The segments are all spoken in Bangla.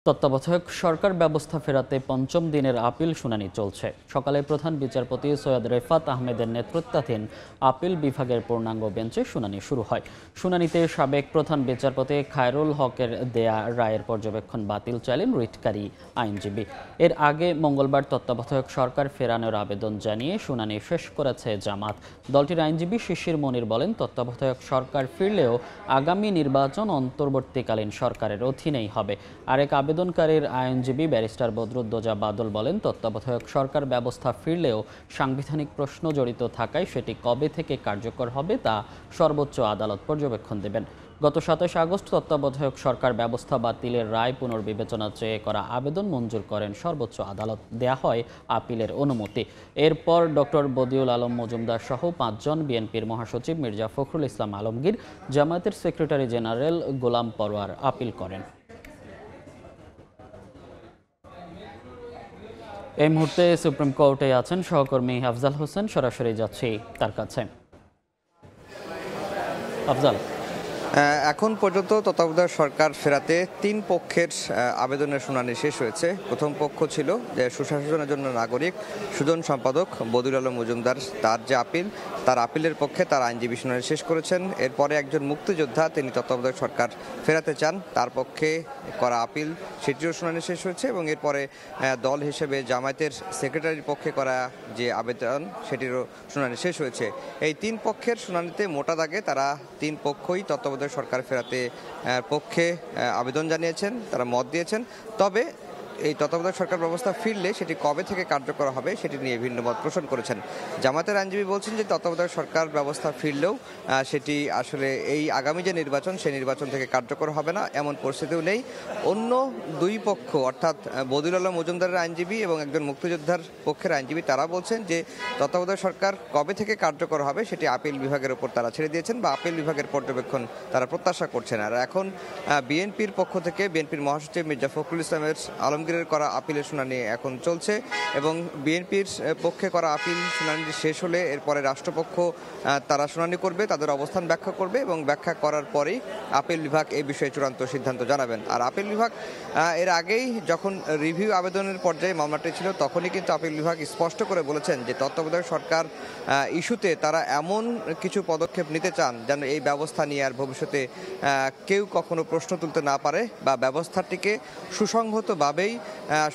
তত্ত্বাবধায়ক সরকার ব্যবস্থা ফেরাতে পঞ্চম দিনের আপিল শুনানি চলছে। সকালে প্রধান বিচারপতি সৈয়দ রেফাত আহমেদের নেতৃত্বাধীন আপিল বিভাগের পূর্ণাঙ্গ বেঞ্চে শুনানি শুরু হয়। শুনানিতে সাবেক প্রধান বিচারপতি খায়রুল হকের দেয়া রায়ের পর্যবেক্ষণ বাতিল চাইলেন রিটকারী আইনজীবী। এর আগে মঙ্গলবার তত্ত্বাবধায়ক সরকার ফেরানোর আবেদন জানিয়ে শুনানি শেষ করেছে জামাত। দলটির আইনজীবী শিশির মনির বলেন, তত্ত্বাবধায়ক সরকার ফিরলেও আগামী নির্বাচন অন্তর্বর্তীকালীন সরকারের অধীনেই হবে। আরেক আবেদনকারীর আইনজীবী ব্যারিস্টার বদরুদ্দোজা বাদল বলেন, তত্ত্বাবধায়ক সরকার ব্যবস্থা ফিরলেও সাংবিধানিক প্রশ্ন জড়িত থাকায় সেটি কবে থেকে কার্যকর হবে তা সর্বোচ্চ আদালত পর্যবেক্ষণ দেবেন। গত ২৭ আগস্ট তত্ত্বাবধায়ক সরকার ব্যবস্থা বাতিলের রায় পুনর্বিবেচনা চেয়ে করা আবেদন মঞ্জুর করেন সর্বোচ্চ আদালত। দেয়া হয় আপিলের অনুমতি। এরপর ডক্টর বদিউল আলম মজুমদার সহ ৫ জন, বিএনপির মহাসচিব মির্জা ফখরুল ইসলাম আলমগীর, জামায়াতের সেক্রেটারি জেনারেল গোলাম পরোয়ার আপিল করেন। এই মুহূর্তে সুপ্রিম কোর্টে আছেন সহকর্মী আফজাল হোসেন, সরাসরি যাচ্ছি তার কাছে। আফজাল, এখন পর্যন্ত তত্ত্বাবধায়ক সরকার ফেরাতে ৩ পক্ষের আবেদনের শুনানি শেষ হয়েছে। প্রথম পক্ষ ছিল যে সুশাসনের জন্য নাগরিক সুজন সম্পাদক বদিউল আলম মজুমদার, তার যে আপিল, তার আপিলের পক্ষে তার আইনজীবী শুনানি শেষ করেছেন। এরপরে একজন মুক্তিযোদ্ধা, তিনি তত্ত্বাবধায়ক সরকার ফেরাতে চান, তার পক্ষে করা আপিল, সেটিরও শুনানি শেষ হয়েছে। এবং এরপরে দল হিসেবে জামায়াতের সেক্রেটারির পক্ষে করা যে আবেদন, সেটিরও শুনানি শেষ হয়েছে। এই ৩ পক্ষের শুনানিতে মোটা দাগে তারা ৩ পক্ষই তত্ত্বাবধায়ক সরকার ফেরাতে পক্ষে আবেদন জানিয়েছেন, তারা মত দিয়েছেন। তবে এই তত্ত্বাবধায়ক সরকার ব্যবস্থা ফিরলে সেটি কবে থেকে কার্যকর হবে সেটি নিয়ে ভিন্ন মত পোষণ করেছেন। জামায়াতের আইনজীবী বলছেন যে তত্ত্বাবধায়ক সরকার ব্যবস্থা ফিরলেও সেটি আসলে এই আগামী যে নির্বাচন, সেই নির্বাচন থেকে কার্যকর হবে না, এমন পরিস্থিতিও নেই। অন্য ২ পক্ষ অর্থাৎ বদিউল আলম মজুমদারের আইনজীবী এবং একজন মুক্তিযোদ্ধার পক্ষের আইনজীবী, তারা বলছেন যে তত্ত্বাবধায়ক সরকার কবে থেকে কার্যকর হবে সেটি আপিল বিভাগের উপর তারা ছেড়ে দিয়েছেন বা আপিল বিভাগের পর্যবেক্ষণ তারা প্রত্যাশা করছেন। আর এখন বিএনপির পক্ষ থেকে বিএনপির মহাসচিব মির্জা ফখরুল ইসলামের আলমগীর করা আপিলের শুনানি এখন চলছে এবং বিএনপির পক্ষে করা আপিল শুনানি শেষ হলে এরপরে রাষ্ট্রপক্ষ তারা শুনানি করবে, তাদের অবস্থান ব্যাখ্যা করবে এবং ব্যাখ্যা করার পরেই আপিল বিভাগ এই বিষয়ে চূড়ান্ত সিদ্ধান্ত জানাবেন। আর আপিল বিভাগ এর আগেই যখন রিভিউ আবেদনের পর্যায়ে মামলাটি ছিল, তখনই কিন্তু আপিল বিভাগ স্পষ্ট করে বলেছেন যে তত্ত্বাবধায়ক সরকার ইস্যুতে তারা এমন কিছু পদক্ষেপ নিতে চান যেন এই ব্যবস্থা নিয়ে আর ভবিষ্যতে কেউ কখনো প্রশ্ন তুলতে না পারে বা ব্যবস্থাটিকে সুসংহতভাবেই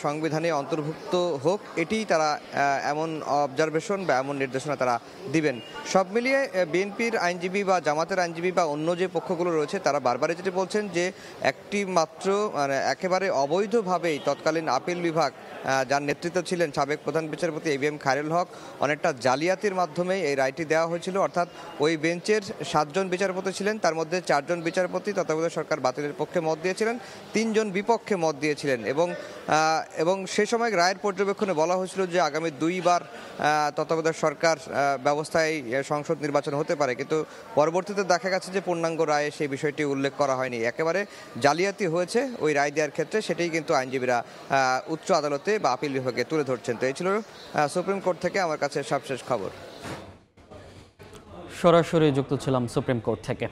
সংবিধানে অন্তর্ভুক্ত হোক, এটি তারা এমন অবজারভেশন বা এমন নির্দেশনা তারা দিবেন। সব মিলিয়ে বিএনপির আইনজীবী বা জামাতের আইনজীবী বা অন্য যে পক্ষগুলো রয়েছে, তারা বারবারই যেটি বলছেন যে একটি মাত্র একেবারে অবৈধভাবেই তৎকালীন আপিল বিভাগ, যার নেতৃত্ব ছিলেন সাবেক প্রধান বিচারপতি ABM খায়রুল হক, অনেকটা জালিয়াতির মাধ্যমে এই রায়টি দেওয়া হয়েছিল। অর্থাৎ ওই বেঞ্চের 7 জন বিচারপতি ছিলেন, তার মধ্যে 4 জন বিচারপতি তত্ত্বাবধায়ক সরকার বাতিলের পক্ষে মত দিয়েছিলেন, 3 জন বিপক্ষে মত দিয়েছিলেন এবং সে সময় রায়ের পর্যবেক্ষণে বলা হয়েছিল যে আগামী 2 বার তত্ত্বাবধায়ক সরকার ব্যবস্থায় সংসদ নির্বাচন হতে পারে। কিন্তু পরবর্তীতে দেখা গেছে যে পূর্ণাঙ্গ রায়ে সেই বিষয়টি উল্লেখ করা হয়নি, একেবারে জালিয়াতি হয়েছে ওই রায় দেওয়ার ক্ষেত্রে। সেটাই কিন্তু আইনজীবীরা উচ্চ আদালতে বা আপিল বিভাগে তুলে ধরছেন। তো এই ছিল সুপ্রিম কোর্ট থেকে আমার কাছে সবশেষ খবর। সরাসরি যুক্ত ছিলাম সুপ্রিম কোর্ট থেকে।